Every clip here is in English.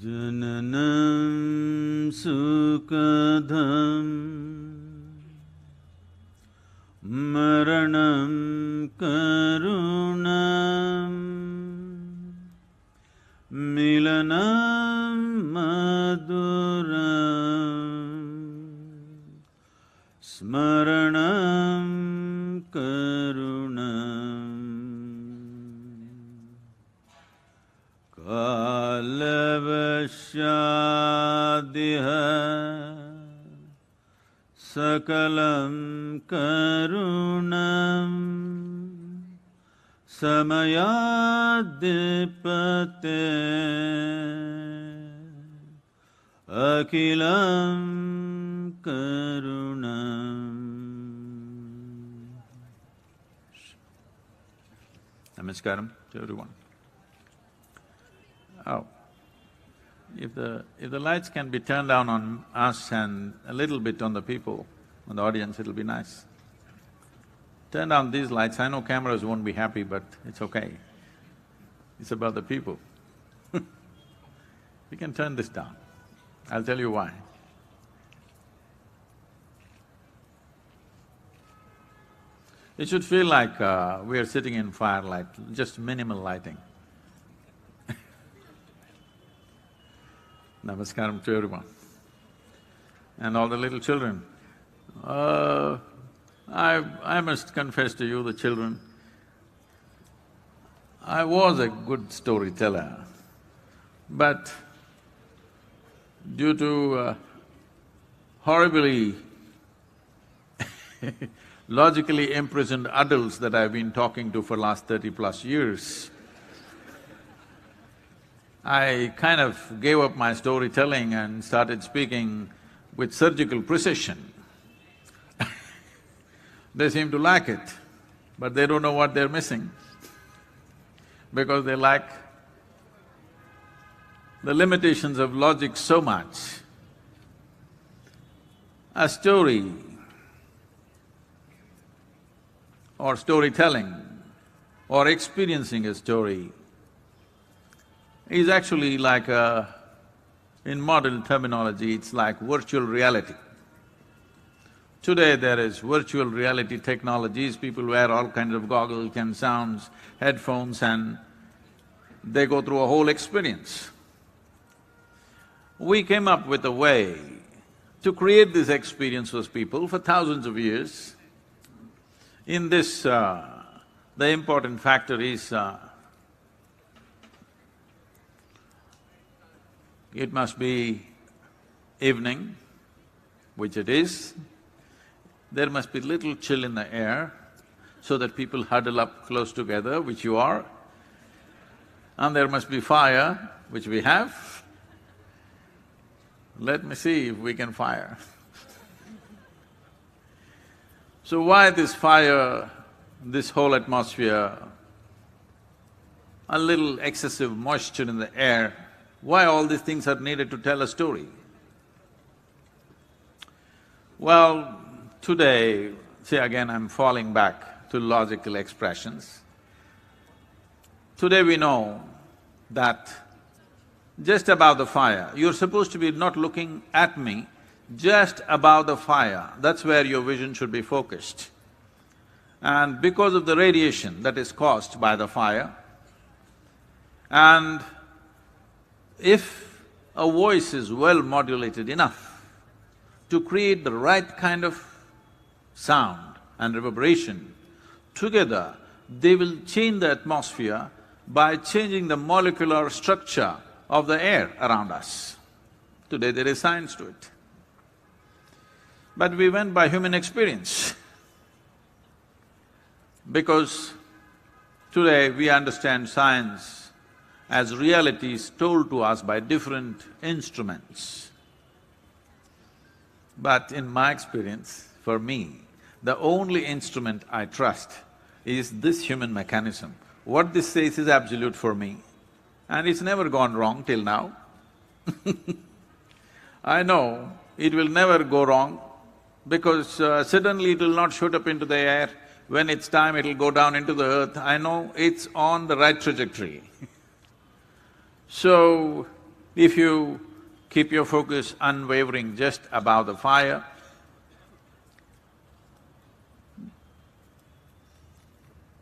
Jananam sukadham maranam karunam milanam maduram smaranam karunam kalavashyadiha sakalam karunam samayadipate akilam karunam. Namaskaram to everyone. Oh, if the lights can be turned down on us and a little bit on the people, on the audience, it'll be nice. Turn down these lights, I know cameras won't be happy, but it's okay. It's about the people. We can turn this down. I'll tell you why. It should feel like we are sitting in firelight, just minimal lighting. Namaskaram to everyone. And all the little children. I must confess to you, the children, I was a good storyteller, but due to horribly logically imprisoned adults that I've been talking to for last 30+ years, I kind of gave up my storytelling and started speaking with surgical precision. They seem to like it, but they don't know what they're missing because they lack the limitations of logic so much. A story or storytelling or experiencing a story is actually like in modern terminology, it's like virtual reality. Today there is virtual reality technologies, people wear all kinds of goggles and sounds, headphones, and they go through a whole experience. We came up with a way to create this experience for people for thousands of years. In this, the important factor is it must be evening, which it is. There must be little chill in the air so that people huddle up close together, which you are. And there must be fire, which we have. Let me see if we can fire. So why this fire, this whole atmosphere, a little excessive moisture in the air, why all these things are needed to tell a story? Well, today, see again I'm falling back to logical expressions. Today we know that just above the fire, you're supposed to be not looking at me, just above the fire, that's where your vision should be focused. And because of the radiation that is caused by the fire, and if a voice is well modulated enough to create the right kind of sound and reverberation, together they will change the atmosphere by changing the molecular structure of the air around us. Today there is science to it. But we went by human experience because today we understand science as realities told to us by different instruments. But in my experience, for me, the only instrument I trust is this human mechanism. What this says is absolute for me, and it's never gone wrong till now. I know it will never go wrong because suddenly it will not shoot up into the air. When it's time, it'll go down into the earth. I know it's on the right trajectory. So, If you keep your focus unwavering just above the fire,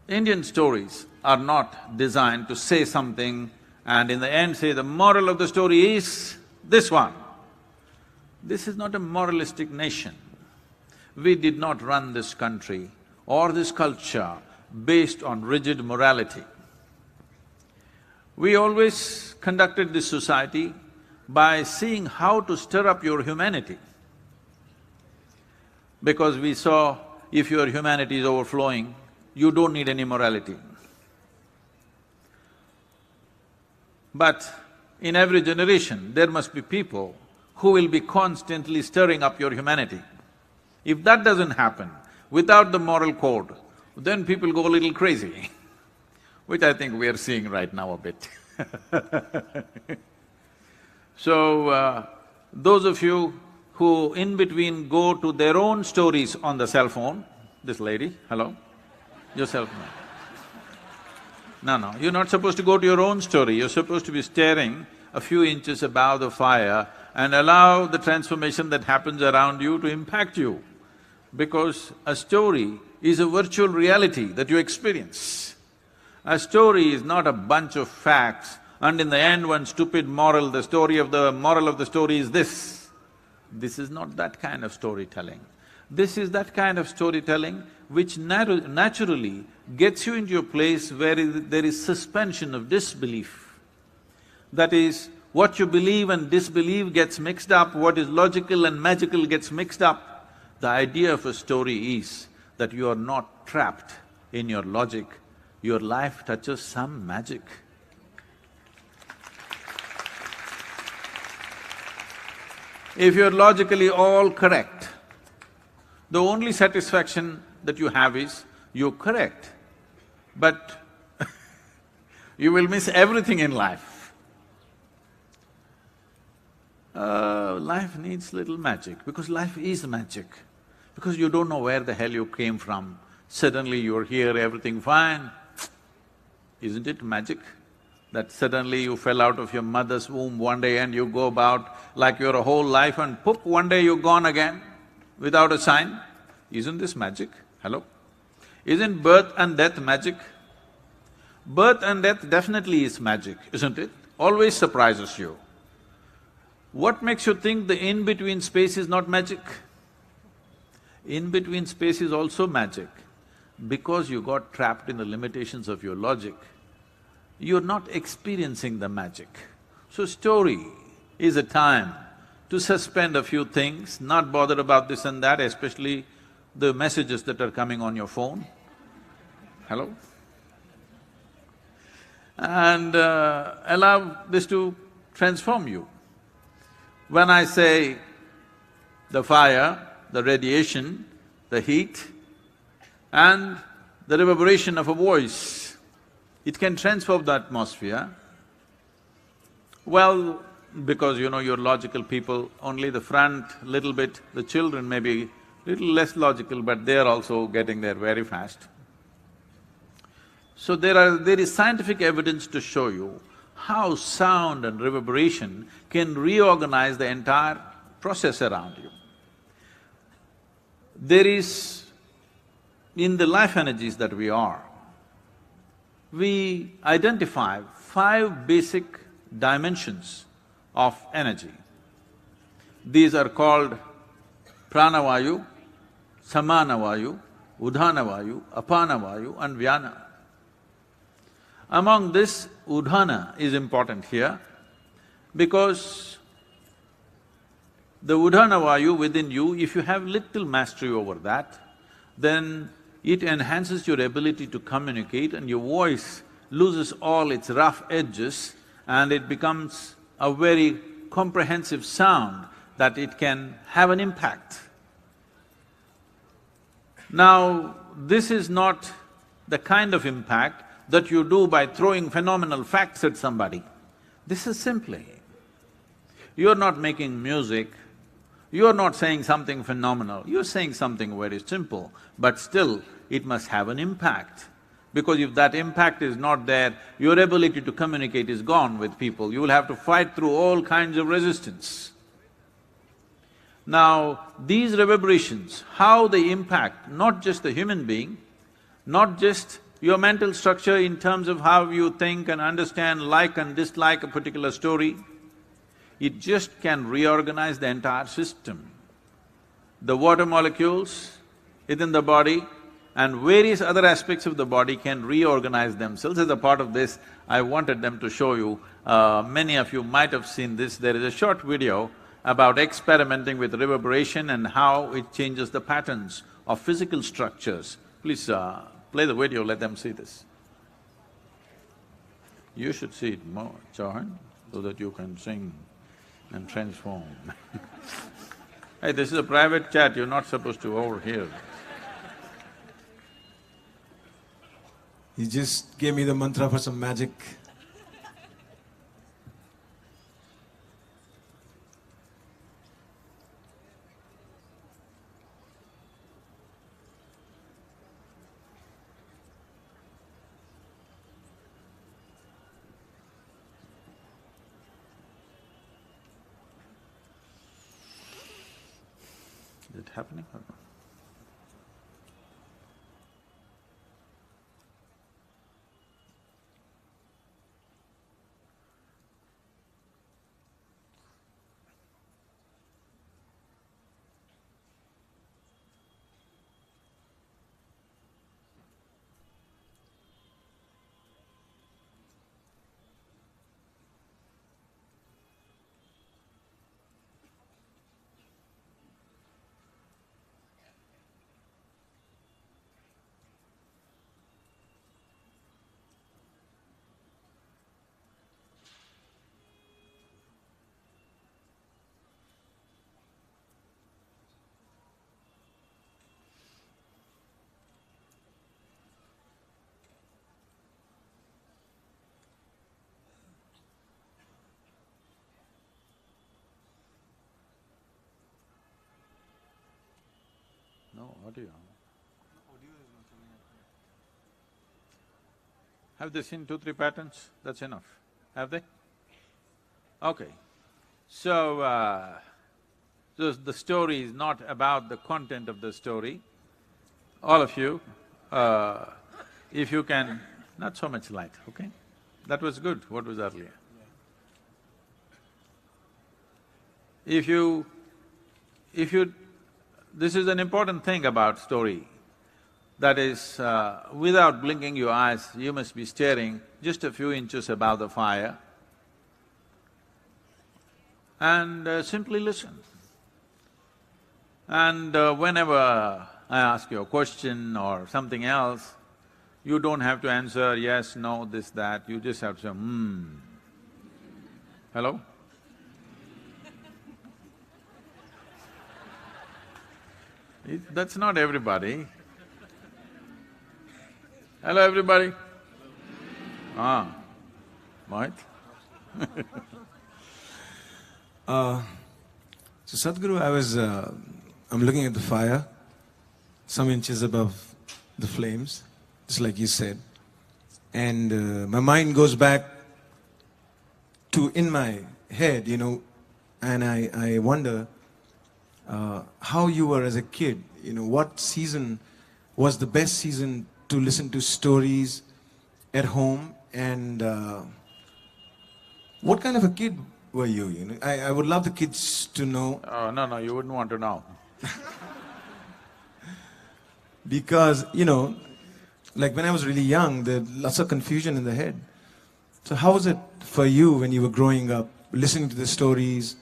Indian stories are not designed to say something and in the end say the moral of the story is this one. This is not a moralistic nation. We did not run this country or this culture based on rigid morality. We always conducted this society by seeing how to stir up your humanity. Because we saw if your humanity is overflowing, you don't need any morality. But in every generation, there must be people who will be constantly stirring up your humanity. If that doesn't happen, without the moral code, then people go a little crazy, which I think we are seeing right now a bit. So, those of you who in between go to their own stories on the cell phone, this lady, hello, your cell phone. No, you're not supposed to go to your own story, you're supposed to be staring a few inches above the fire and allow the transformation that happens around you to impact you. Because a story is a virtual reality that you experience. A story is not a bunch of facts and in the end one stupid moral, the moral of the story is this. This is not that kind of storytelling. This is that kind of storytelling which naturally gets you into a place where there is suspension of disbelief. That is, what you believe and disbelieve gets mixed up, what is logical and magical gets mixed up. The idea of a story is that you are not trapped in your logic, your life touches some magic. If you're logically all correct, the only satisfaction that you have is you're correct, but you will miss everything in life. Life needs little magic, because life is magic. Because you don't know where the hell you came from, suddenly you're here, everything fine. Isn't it magic? That suddenly you fell out of your mother's womb one day and you go about like your whole life and poof, one day you're gone again without a sign. Isn't this magic? Hello? Isn't birth and death magic? Birth and death definitely is magic, isn't it? Always surprises you. What makes you think the in-between space is not magic? In-between space is also magic. Because you got trapped in the limitations of your logic, you're not experiencing the magic. So story is a time to suspend a few things, not bother about this and that, especially the messages that are coming on your phone. Hello? And allow this to transform you. When I say the fire, the radiation, the heat and the reverberation of a voice, it can transform the atmosphere. Well, because you know you're logical people, only the front little bit, the children may be little less logical, but they're also getting there very fast. So there is scientific evidence to show you how sound and reverberation can reorganize the entire process around you. There is, in the life energies that we are, we identify 5 basic dimensions of energy. These are called pranavayu, samanavayu, udhanavayu, apanavayu and vyana. Among this, udhana is important here because the udhanavayu within you, if you have little mastery over that, then it enhances your ability to communicate and your voice loses all its rough edges and it becomes a very comprehensive sound that it can have an impact. Now, this is not the kind of impact that you do by throwing phenomenal facts at somebody. This is simply, you're not making music, you're not saying something phenomenal, you're saying something very simple, but still it must have an impact. Because if that impact is not there, your ability to communicate is gone with people. You will have to fight through all kinds of resistance. Now, these reverberations, how they impact not just the human being, not just your mental structure in terms of how you think and understand, like and dislike a particular story, it just can reorganize the entire system. The water molecules within the body and various other aspects of the body can reorganize themselves. As a part of this, I wanted them to show you. Many of you might have seen this. There is a short video about experimenting with reverberation and how it changes the patterns of physical structures. Please play the video, let them see this. You should see it more, Chauhan, so that you can sing and transform. Hey, this is a private chat, you're not supposed to overhear. You just gave me the mantra for some magic. Is it happening or not? No, audio. Have they seen 2-3 patterns? That's enough. Have they? Okay. So, the story is not about the content of the story. All of you, if you can… Not so much light, okay? That was good, what was earlier. If you… This is an important thing about story. That is, without blinking your eyes, you must be staring just a few inches above the fire and simply listen. And whenever I ask you a question or something else, you don't have to answer yes, no, this, that, you just have to say, Hello? That's not everybody. Hello, everybody. Mohit? So Sadhguru, I'm looking at the fire, some inches above the flames, just like you said. And my mind goes back to in my head, and I wonder how you were as a kid, what season was the best season to listen to stories at home, and what kind of a kid were you? I would love the kids to know. Oh, no, you wouldn't want to know. Because, like when I was really young, there was lots of confusion in the head. So how was it for you when you were growing up, listening to the stories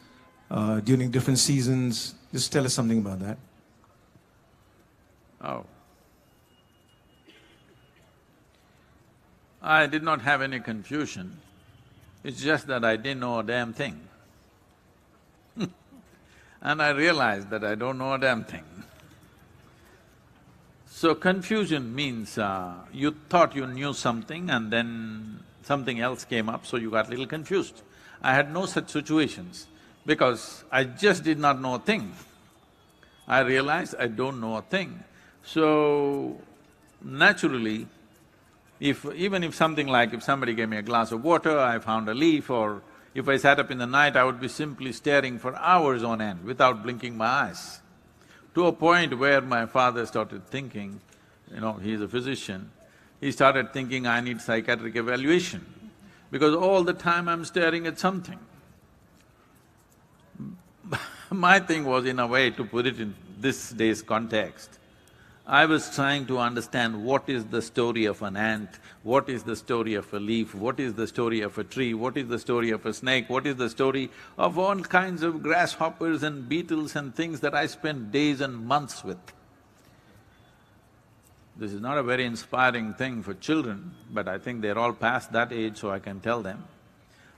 during different seasons? Just tell us something about that. Oh. I did not have any confusion. It's just that I didn't know a damn thing. And I realized that I don't know a damn thing. So confusion means you thought you knew something and then something else came up, so you got a little confused. I had no such situations because I just did not know a thing. I realized I don't know a thing. So, naturally, Even if something like, if somebody gave me a glass of water, I found a leaf, or if I sat up in the night, I would be simply staring for hours on end without blinking my eyes. To a point where my father started thinking, he's a physician, he started thinking I need psychiatric evaluation, because all the time I'm staring at something. My thing was, in a way, to put it in this day's context, I was trying to understand what is the story of an ant, what is the story of a leaf, what is the story of a tree, what is the story of a snake, what is the story of all kinds of grasshoppers and beetles and things that I spent days and months with. This is not a very inspiring thing for children, but I think they're all past that age, so I can tell them.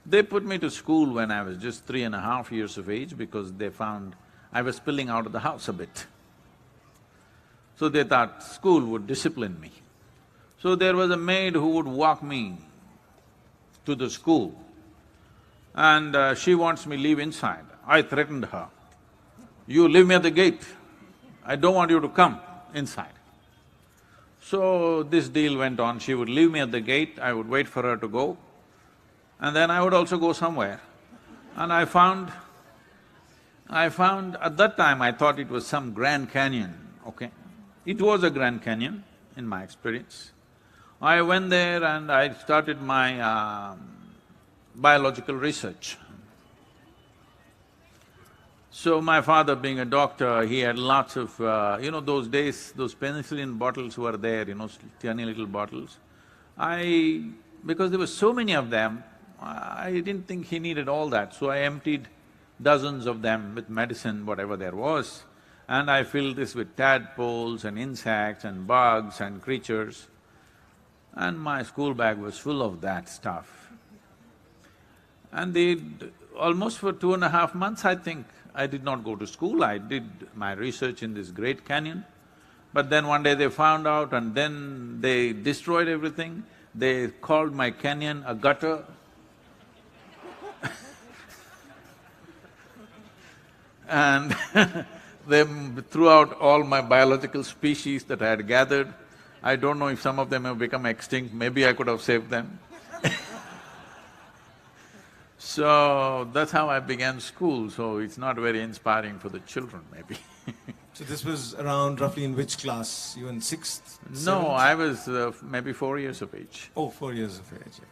They put me to school when I was just 3.5 years of age because they found I was spilling out of the house a bit. So they thought school would discipline me. So there was a maid who would walk me to the school, and she wants me leave inside. I threatened her, "You leave me at the gate, I don't want you to come inside." So this deal went on, she would leave me at the gate, I would wait for her to go, and then I would also go somewhere. And I found at that time I thought it was some Grand Canyon, okay? It was a Grand Canyon, in my experience. I went there and I started my biological research. So my father being a doctor, he had lots of… those days, those penicillin bottles were there, tiny little bottles. Because there were so many of them, I didn't think he needed all that, so I emptied dozens of them with medicine, whatever there was, and I filled this with tadpoles and insects and bugs and creatures, and my school bag was full of that stuff. And almost for 2.5 months, I think, I did not go to school, I did my research in this great canyon. But then one day they found out and then they destroyed everything. They called my canyon a gutter. And they threw out all my biological species that I had gathered. I don't know if some of them have become extinct, maybe I could have saved them. So that's how I began school, so it's not very inspiring for the children, maybe. So this was around roughly in which class? You were in sixth, No, seventh? I was maybe 4 years of age. Oh, 4 years of age, yeah.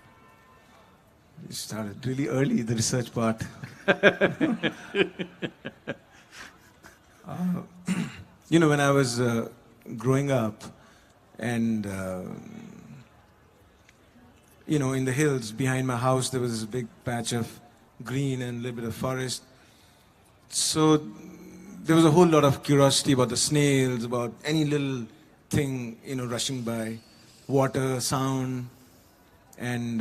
You started really early, the research part. When I was growing up and, in the hills behind my house, there was this big patch of green and a little bit of forest. So there was a whole lot of curiosity about the snails, about any little thing, rushing by, water, sound, and…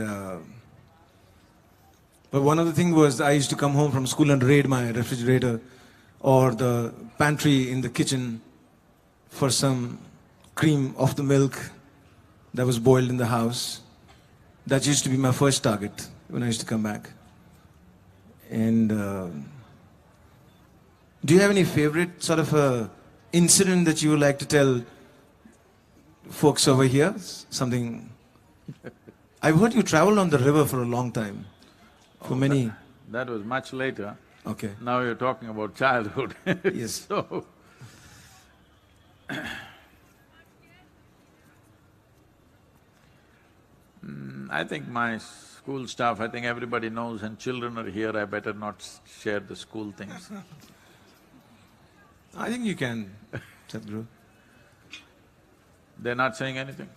But one of the things was I used to come home from school and raid my refrigerator or the pantry in the kitchen for some cream of the milk that was boiled in the house. That used to be my first target when I used to come back. And do you have any favorite sort of incident that you would like to tell folks over here? Something… I've heard you traveled on the river for a long time. For many… That was much later. Okay. Now you're talking about childhood. Yes. So, I think my school stuff, I think everybody knows, and children are here, I better not share the school things. I think you can, Sadhguru. They're not saying anything.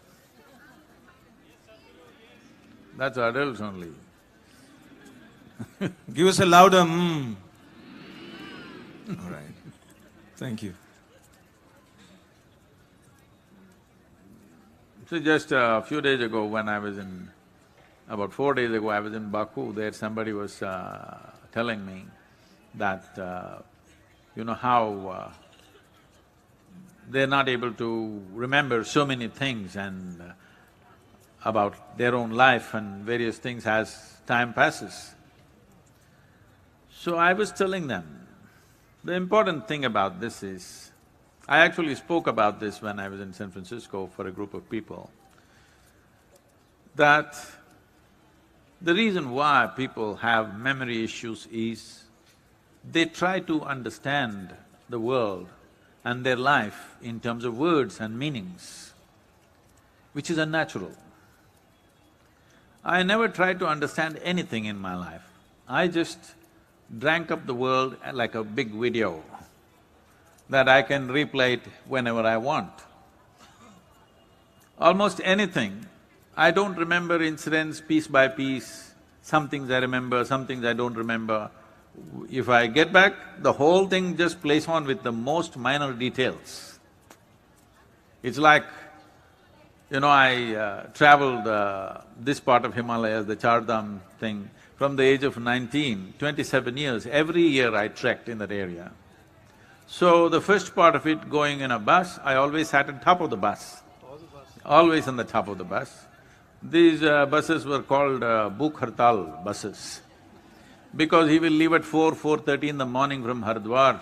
That's adults only. Give us a louder All right. Thank you. So just a few days ago when I was about 4 days ago I was in Baku, there somebody was telling me that, how they're not able to remember so many things and about their own life and various things as time passes. So I was telling them, the important thing about this is, I actually spoke about this when I was in San Francisco for a group of people. that the reason why people have memory issues is they try to understand the world and their life in terms of words and meanings, which is unnatural. I never tried to understand anything in my life. I just drank up the world like a big video that I can replay it whenever I want. Almost anything, I don't remember incidents piece by piece. Some things I remember, some things I don't remember. If I get back, the whole thing just plays on with the most minor details. It's like, I traveled this part of Himalayas, the Char Dham thing, from the age of 19, 27 years, every year I trekked in that area. So the first part of it, going in a bus, I always sat on top of the bus. Always on the top of the bus. These buses were called Bhuk Hartal buses, because he will leave at 4:30 in the morning from Haridwar,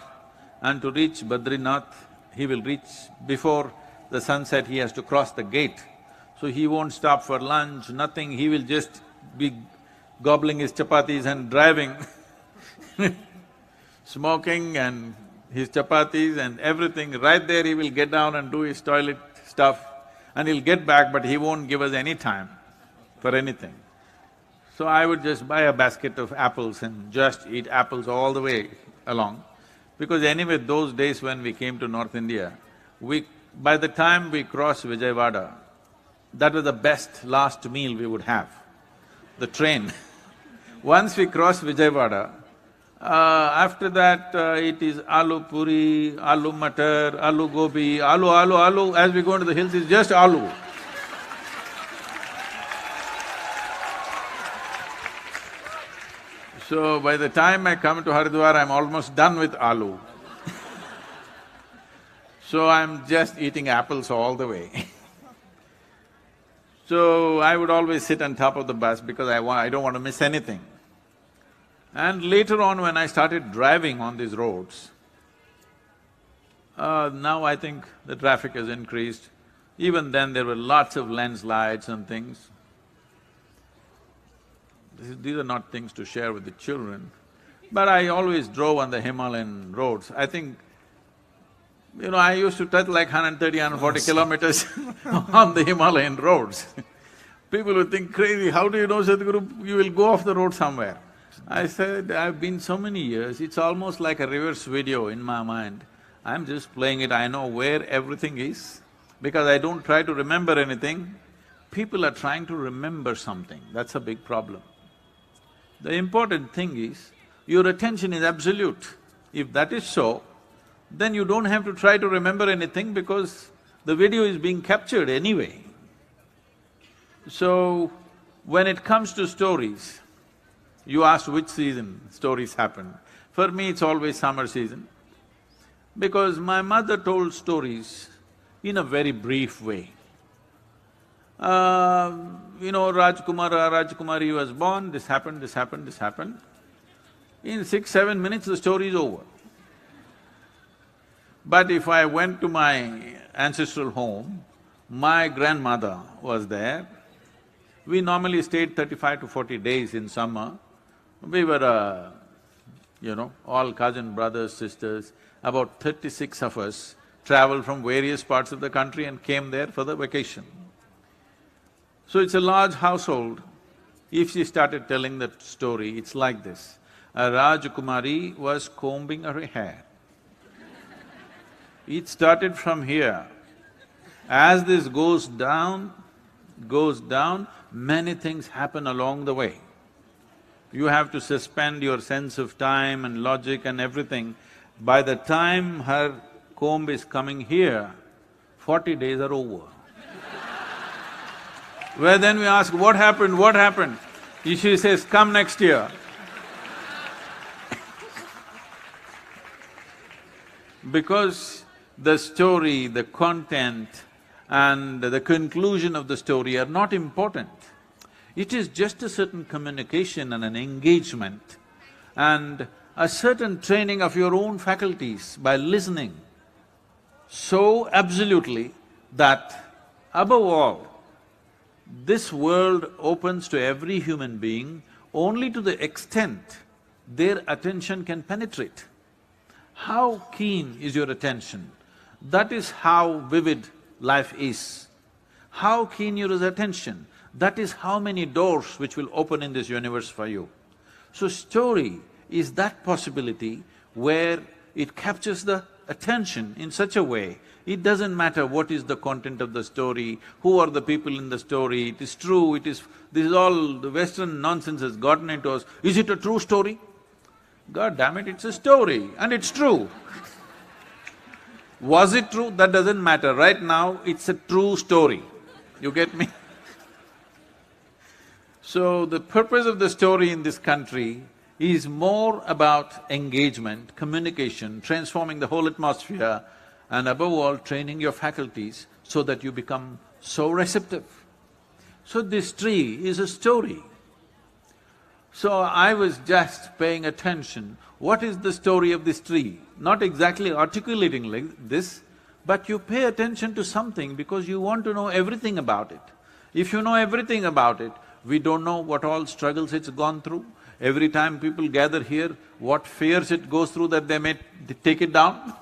and to reach Badrinath, he will reach before the sunset, he has to cross the gate. So he won't stop for lunch, nothing, he will just be gobbling his chapatis and driving smoking and his chapatis and everything. Right there he will get down and do his toilet stuff and he'll get back, but he won't give us any time for anything. So I would just buy a basket of apples and just eat apples all the way along. Because anyway, those days when we came to North India, by the time we crossed Vijayawada, that was the best last meal we would have, the train. Once we crossed Vijayawada, after that it is aloo puri, aloo matar, aloo gobi, aloo, as we go into the hills, it's just aloo. So by the time I come to Haridwar, I'm almost done with aloo. So I'm just eating apples all the way. So I would always sit on top of the bus because I don't want to miss anything. And later on when I started driving on these roads, now I think the traffic has increased. Even then there were lots of landslides and things. These are not things to share with the children, but I always drove on the Himalayan roads. I think, I used to touch like 130, 140 kilometers on the Himalayan roads. People would think, crazy, how do you know, Sadhguru, you will go off the road somewhere? I said, I've been so many years, it's almost like a reverse video in my mind. I'm just playing it, I know where everything is, because I don't try to remember anything. People are trying to remember something, that's a big problem. The important thing is, your attention is absolute. If that is so, then you don't have to try to remember anything because the video is being captured anyway. So, when it comes to stories, you asked which season stories happen. For me, it's always summer season, because my mother told stories in a very brief way. Rajkumari was born, this happened, this happened, this happened. In 6-7 minutes, the story is over. But if I went to my ancestral home, my grandmother was there. We normally stayed 35 to 40 days in summer. We were, all cousin brothers, sisters, about 36 of us traveled from various parts of the country and came there for the vacation. So it's a large household. If she started telling that story, it's like this. A Rajkumari was combing her hair. It started from here. As this goes down, many things happen along the way. You have to suspend your sense of time and logic and everything. By the time her comb is coming here, 40 days are over. Where then we ask, what happened, what happened? She says, come next year. Because the story, the content and the conclusion of the story are not important. It is just a certain communication and an engagement and a certain training of your own faculties by listening so absolutely that above all, This world opens to every human being only to the extent their attention can penetrate. How keen is your attention? That is how vivid life is. How keen your attention, that is how many doors which will open in this universe for you. So story is that possibility where it captures the attention in such a way, it doesn't matter what is the content of the story, who are the people in the story, it is true, this is all the Western nonsense has gotten into us. Is it a true story? God damn it, it's a story and it's true. Was it true? That doesn't matter. Right now, it's a true story. You get me? So, the purpose of the story in this country is more about engagement, communication, transforming the whole atmosphere, and above all, training your faculties so that you become so receptive. So, this tree is a story. So, I was just paying attention, what is the story of this tree? Not exactly articulating like this, but you pay attention to something because you want to know everything about it. If you know everything about it, we don't know what all struggles it's gone through. Every time people gather here, what fears it goes through that they may take it down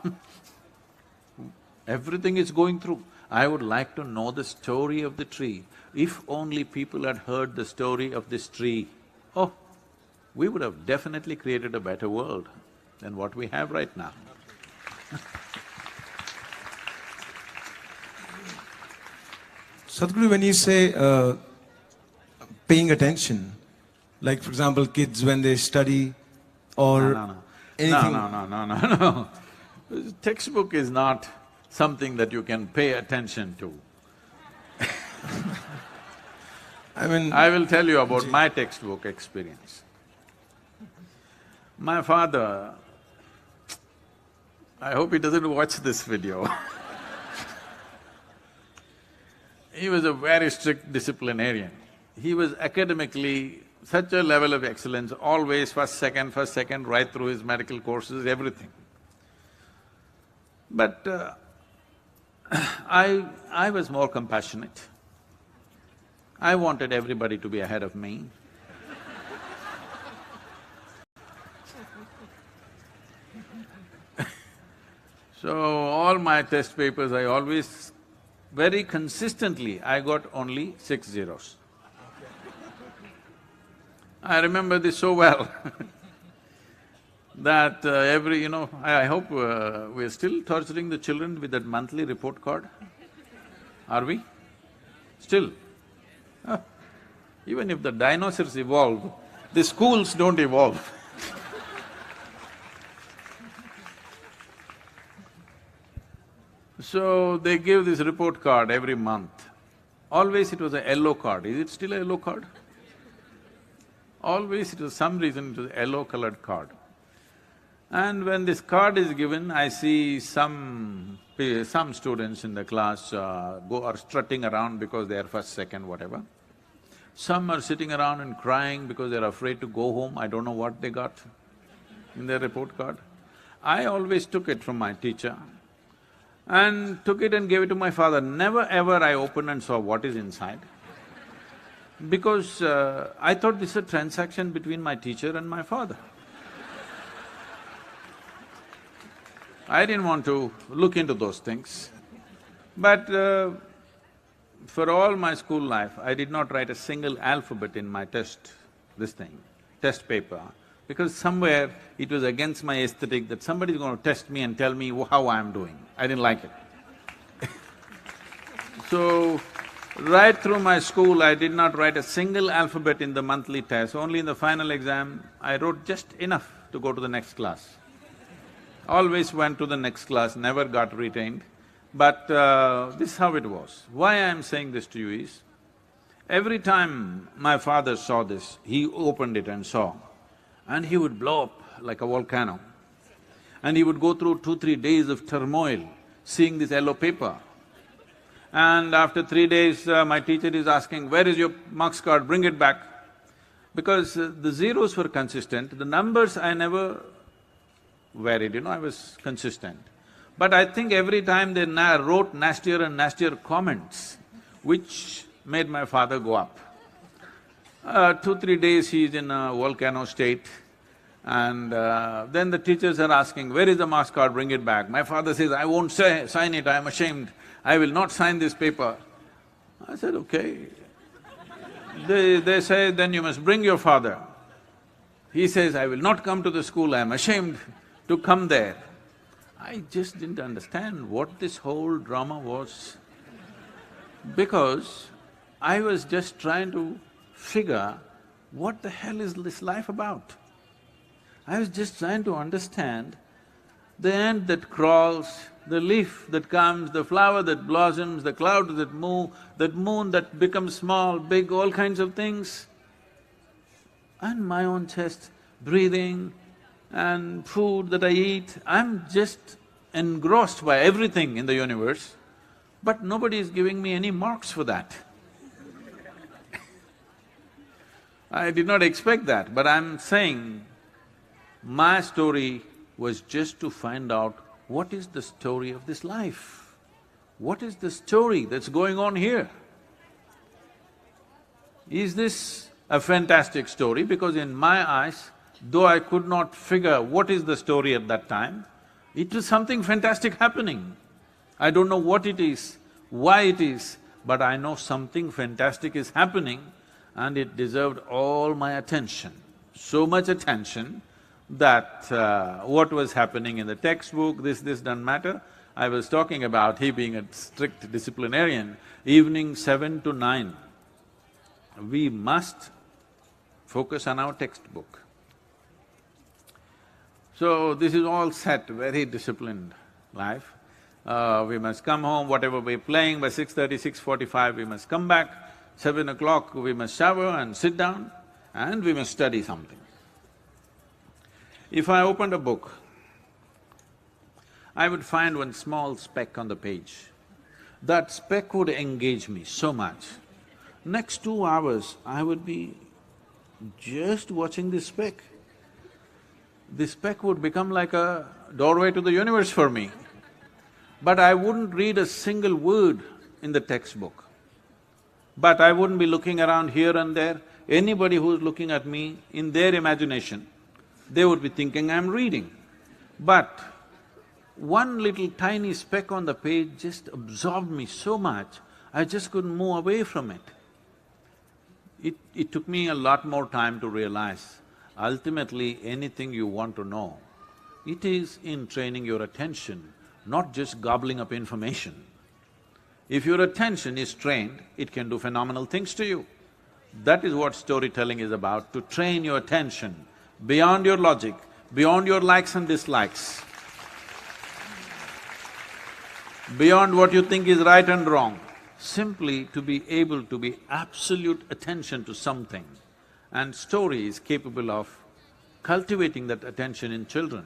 everything it's going through. I would like to know the story of the tree. If only people had heard the story of this tree, oh, we would have definitely created a better world than what we have right now. Sadhguru, when you say paying attention, like for example, kids when they study or anything… No. Textbook is not something that you can pay attention to. I will tell you about my textbook experience. My father, I hope he doesn't watch this video he was a very strict disciplinarian. He was academically such a level of excellence, always first, second, right through his medical courses, everything. But I was more compassionate. I wanted everybody to be ahead of me. So, all my test papers, I always… very consistently, I got only 6 zeros. I remember this so well that I hope we're still torturing the children with that monthly report card. Are we? Still? Even if the dinosaurs evolve, the schools don't evolve So, they give this report card every month. Always it was a yellow card. Is it still a yellow card? Always it was some reason it was a yellow-colored card. And when this card is given, I see some students in the class are strutting around because they are first, second, whatever. Some are sitting around and crying because they're afraid to go home, I don't know what they got in their report card. I always took it from my teacher and took it and gave it to my father. Never ever I opened and saw what is inside, because I thought this is a transaction between my teacher and my father. I didn't want to look into those things. But for all my school life, I did not write a single alphabet in my test paper, because somewhere it was against my aesthetic that somebody is going to test me and tell me how I am doing. I didn't like it. So, right through my school, I did not write a single alphabet in the monthly test. Only in the final exam, I wrote just enough to go to the next class. Always went to the next class, never got retained. But this is how it was. Why I am saying this to you is, every time my father saw this, he opened it and saw, and he would blow up like a volcano. And he would go through 2-3 days of turmoil, seeing this yellow paper. And after 3 days, my teacher is asking, where is your marks card, bring it back. Because the zeros were consistent, the numbers I never varied, I was consistent. But I think every time they wrote nastier and nastier comments, which made my father go up. 2-3 days he's in a volcano state, and then the teachers are asking, "Where is the marks card, bring it back." My father says, "I won't sign it, I am ashamed, I will not sign this paper." I said, "Okay." They say, "Then you must bring your father." He says, "I will not come to the school, I am ashamed to come there." I just didn't understand what this whole drama was, because I was just trying to figure what the hell is this life about. I was just trying to understand the ant that crawls, the leaf that comes, the flower that blossoms, the clouds that move, that moon that becomes small, big, all kinds of things. And my own chest, breathing and food that I eat, I'm just engrossed by everything in the universe, but nobody is giving me any marks for that. I did not expect that, but I'm saying my story was just to find out what is the story of this life? What is the story that's going on here? Is this a fantastic story? Because in my eyes, though I could not figure what is the story at that time, it was something fantastic happening. I don't know what it is, why it is, but I know something fantastic is happening and it deserved all my attention. So much attention that what was happening in the textbook, this doesn't matter. I was talking about he being a strict disciplinarian, evening 7 to 9, we must focus on our textbook. So this is all set, very disciplined life. We must come home, whatever we're playing, by 6:30, 6:45 we must come back, 7 o'clock we must shower and sit down and we must study something. If I opened a book, I would find one small speck on the page. That speck would engage me so much. Next 2 hours, I would be just watching this speck. This speck would become like a doorway to the universe for me. But I wouldn't read a single word in the textbook. But I wouldn't be looking around here and there. Anybody who's looking at me, in their imagination, they would be thinking I'm reading. But one little tiny speck on the page just absorbed me so much, I just couldn't move away from it. It took me a lot more time to realize, ultimately anything you want to know, it is in training your attention, not just gobbling up information. If your attention is trained, it can do phenomenal things to you. That is what storytelling is about, to train your attention beyond your logic, beyond your likes and dislikes, beyond what you think is right and wrong, simply to be able to be absolute attention to something. And story is capable of cultivating that attention in children.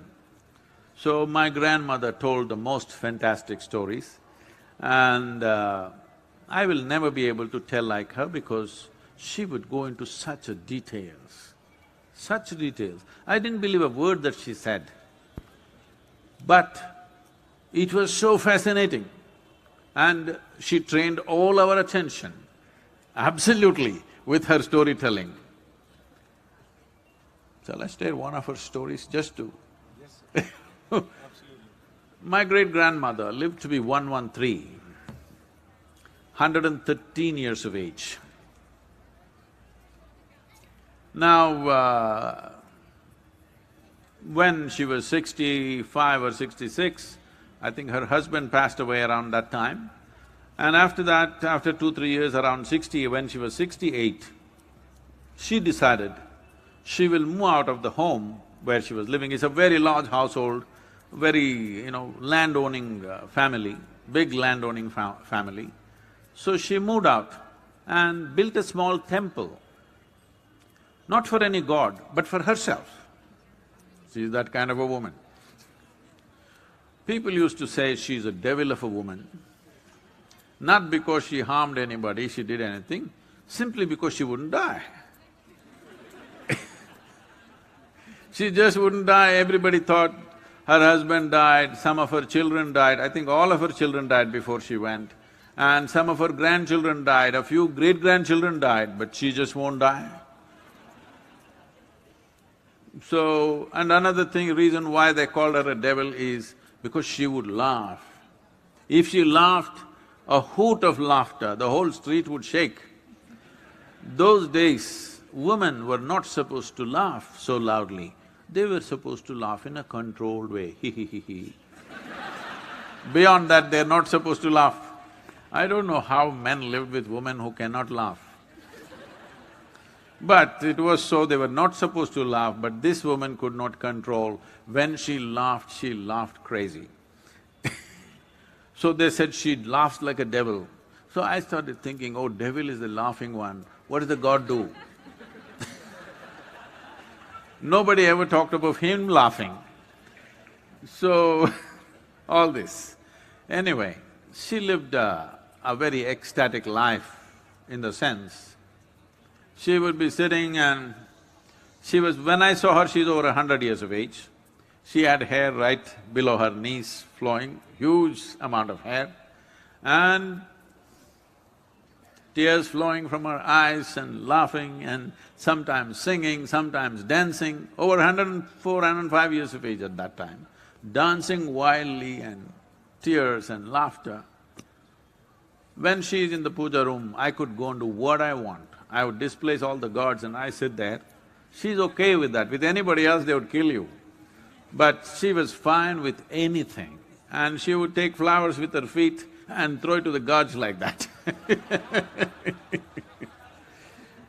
So my grandmother told the most fantastic stories, and I will never be able to tell like her because she would go into such details, such details. I didn't believe a word that she said, but it was so fascinating. And she trained all our attention, absolutely, with her storytelling. Shall I share one of her stories just to… Yes, sir. Absolutely. My great-grandmother lived to be 113, 113 years of age. Now, when she was 65 or 66, I think her husband passed away around that time. And after that, after 2-3 years, around 60, when she was 68, she decided she will move out of the home where she was living. It's a very large household, very, land-owning family, big land-owning family. So she moved out and built a small temple, not for any god, but for herself. She is that kind of a woman. People used to say she's a devil of a woman, not because she harmed anybody, she did anything, simply because she wouldn't die. She just wouldn't die. Everybody thought her husband died, some of her children died. I think all of her children died before she went. and some of her grandchildren died, a few great-grandchildren died, but she just won't die. So, and another thing, reason why they called her a devil is because she would laugh. If she laughed, a hoot of laughter, the whole street would shake. Those days, women were not supposed to laugh so loudly. They were supposed to laugh in a controlled way, hee. Beyond that, they're not supposed to laugh. I don't know how men lived with women who cannot laugh. But it was so, they were not supposed to laugh, but this woman could not control. When she laughed crazy. So they said she laughs like a devil. So I started thinking, oh, devil is the laughing one, what does the god do? Nobody ever talked about him laughing. So, all this. Anyway, she lived a very ecstatic life in the sense, she would be sitting and when I saw her, she's over 100 years of age. She had hair right below her knees flowing, huge amount of hair, and tears flowing from her eyes and laughing and sometimes singing, sometimes dancing, over 104, 105 years of age at that time, dancing wildly and tears and laughter. When she's in the puja room, I could go and do what I want. I would displace all the gods and I sit there. She's okay with that. With anybody else, they would kill you. But she was fine with anything. And she would take flowers with her feet and throw it to the gods like that.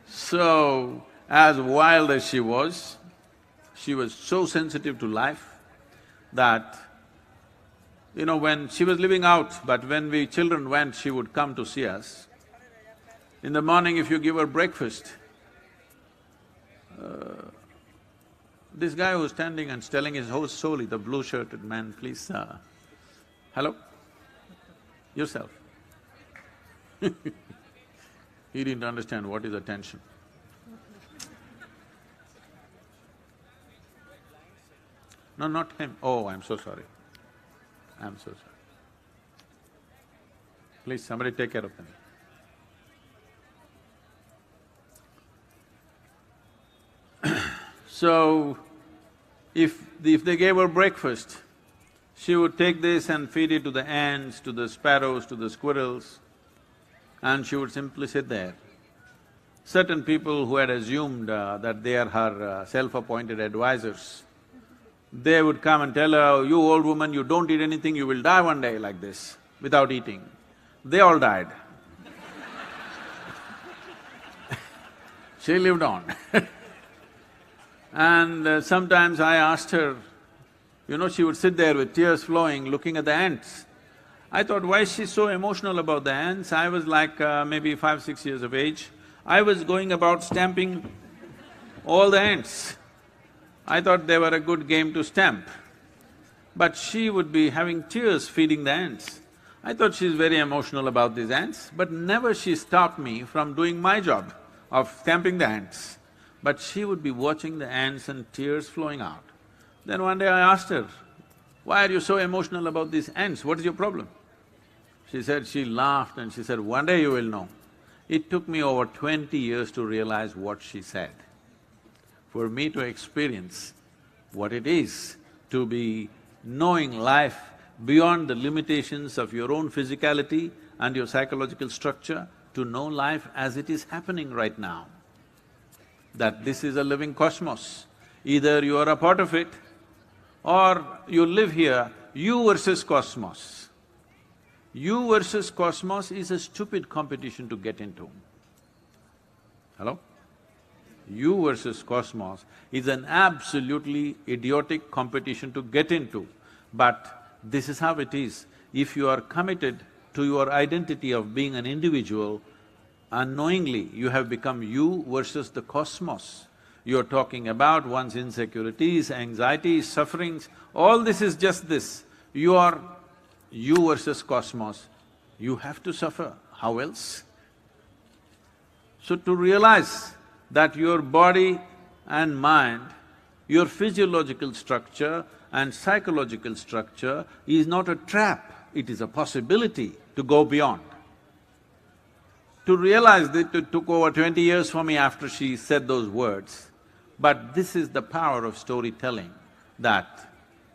So, as wild as she was so sensitive to life that, when she was living out, but when we children went, she would come to see us. In the morning, if you give her breakfast, this guy who's standing and telling his whole story, the blue-shirted man, please, hello? Yourself. He didn't understand what is attention. No, not him. Oh, I'm so sorry. I'm so sorry. Please, somebody take care of them. So, if they gave her breakfast, she would take this and feed it to the ants, to the sparrows, to the squirrels, and she would simply sit there. Certain people who had assumed that they are her self-appointed advisors, they would come and tell her, you old woman, you don't eat anything, you will die one day like this, without eating. They all died. She lived on. And sometimes I asked her, she would sit there with tears flowing, looking at the ants. I thought, why is she so emotional about the ants? I was like maybe 5, 6 years of age. I was going about stamping all the ants. I thought they were a good game to stamp. But she would be having tears feeding the ants. I thought she's very emotional about these ants, but never she stopped me from doing my job of stamping the ants. But she would be watching the ants and tears flowing out. Then one day I asked her, why are you so emotional about these ants? What is your problem? She laughed and she said, one day you will know. It took me over 20 years to realize what she said. For me to experience what it is to be knowing life beyond the limitations of your own physicality and your psychological structure, to know life as it is happening right now. That this is a living cosmos. Either you are a part of it or you live here, you versus cosmos. You versus cosmos is a stupid competition to get into. Hello? You versus cosmos is an absolutely idiotic competition to get into. But this is how it is. If you are committed to your identity of being an individual, unknowingly you have become you versus the cosmos. You're talking about one's insecurities, anxieties, sufferings, all this is just this. You are you versus cosmos, you have to suffer, how else? So to realize that your body and mind, your physiological structure and psychological structure is not a trap, it is a possibility to go beyond. To realize that it took over 20 years for me after she said those words. But this is the power of storytelling, that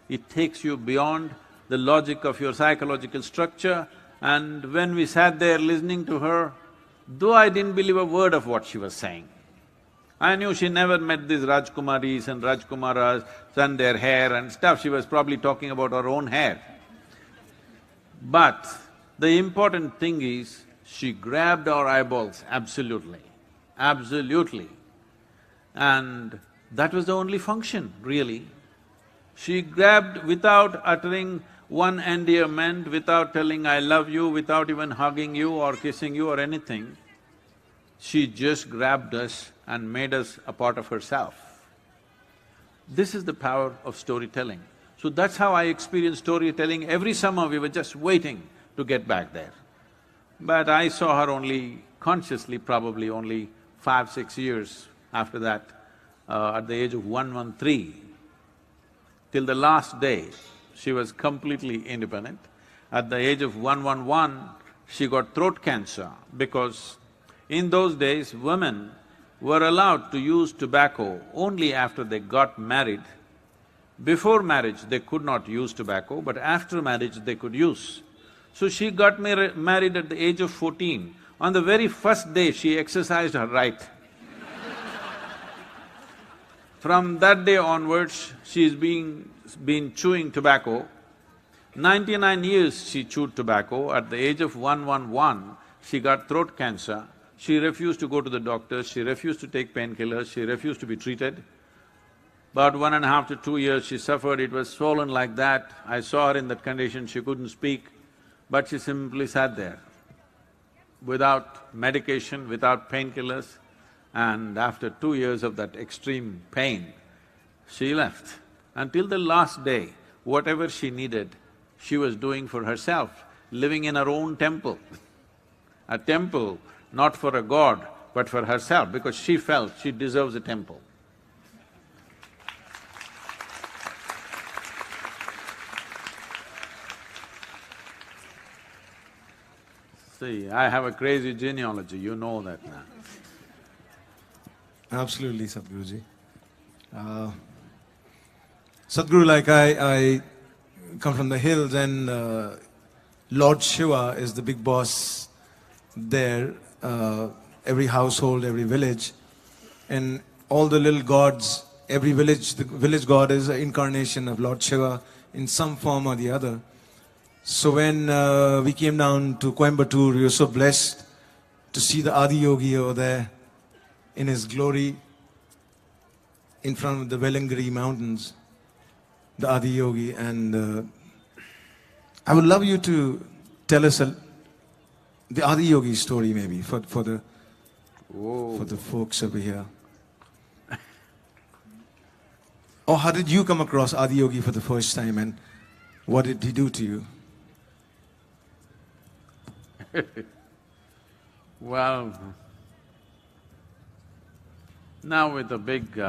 it takes you beyond the logic of your psychological structure. And when we sat there listening to her, though I didn't believe a word of what she was saying, I knew she never met these Rajkumaris and Rajkumaras and their hair and stuff, she was probably talking about her own hair. But the important thing is, she grabbed our eyeballs, absolutely, absolutely. And that was the only function, really. She grabbed without uttering one endearment, without telling I love you, without even hugging you or kissing you or anything. She just grabbed us and made us a part of herself. This is the power of storytelling. So that's how I experienced storytelling. Every summer we were just waiting to get back there. But I saw her only consciously, probably only 5-6 years after that, at the age of 113. Till the last day, she was completely independent. At the age of 111, she got throat cancer because in those days, women were allowed to use tobacco only after they got married. Before marriage, they could not use tobacco, but after marriage, they could use. So she got married at the age of 14. On the very first day, she exercised her right. From that day onwards, she's been chewing tobacco. 99 years she chewed tobacco. At the age of 111, she got throat cancer. She refused to go to the doctor, she refused to take painkillers, she refused to be treated. About 1.5 to 2 years she suffered, it was swollen like that. I saw her in that condition, she couldn't speak, but she simply sat there without medication, without painkillers. And after 2 years of that extreme pain, she left. Until the last day, whatever she needed, she was doing for herself, living in her own temple. A temple not for a god, but for herself, because she felt she deserves a temple. See, I have a crazy genealogy, you know that now. Absolutely, Sadhguruji. Sadhguru, like I come from the hills and Lord Shiva is the big boss there, every household, every village, and all the little gods, every village, the village god is an incarnation of Lord Shiva in some form or the other. So when we came down to Coimbatore, we were so blessed to see the Adi Yogi over there in his glory in front of the Velangiri mountains, the Adi Yogi, and I would love you to tell us the Adi Yogi story maybe for the folks over here. Or how did you come across Adi Yogi for the first time and what did he do to you? Well, now with a big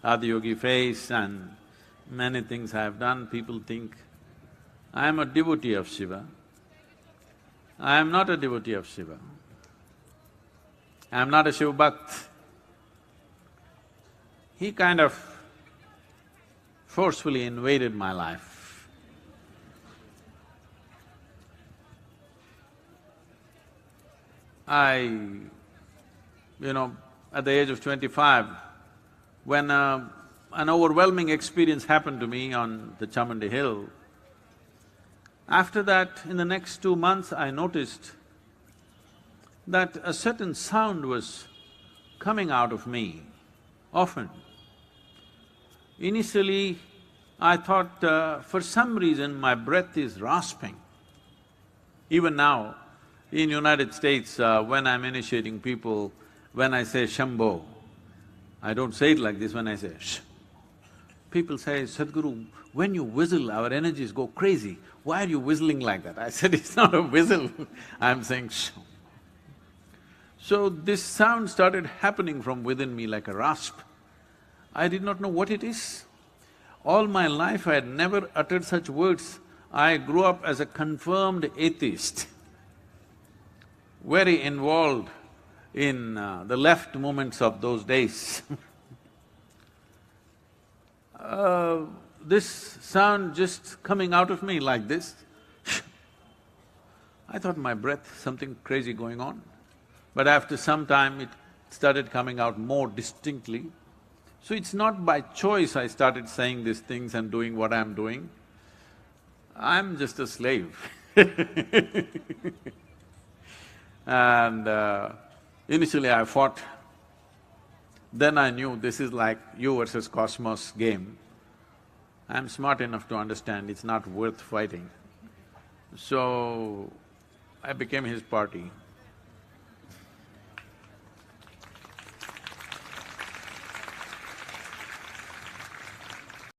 Adi Yogi face and many things I have done, people think I am a devotee of Shiva. I am not a devotee of Shiva. I am not a Shiva Bhakt. He kind of forcefully invaded my life. At the age of 25, when an overwhelming experience happened to me on the Chamandi Hill, after that, in the next 2 months, I noticed that a certain sound was coming out of me, often. Initially, I thought for some reason my breath is rasping. Even now, in United States, when I'm initiating people, when I say Shambho, I don't say it like this, when I say shh. People say, Sadhguru, when you whistle, our energies go crazy. Why are you whistling like that? I said, it's not a whistle, I'm saying shh. So this sound started happening from within me like a rasp. I did not know what it is. All my life I had never uttered such words. I grew up as a confirmed atheist. very involved in the left movements of those days. This sound just coming out of me like this, I thought my breath, something crazy going on. But after some time it started coming out more distinctly. So it's not by choice I started saying these things and doing what I'm doing. I'm just a slave. And initially I fought. Then I knew this is like you versus cosmos game. I'm smart enough to understand it's not worth fighting. So, I became his party.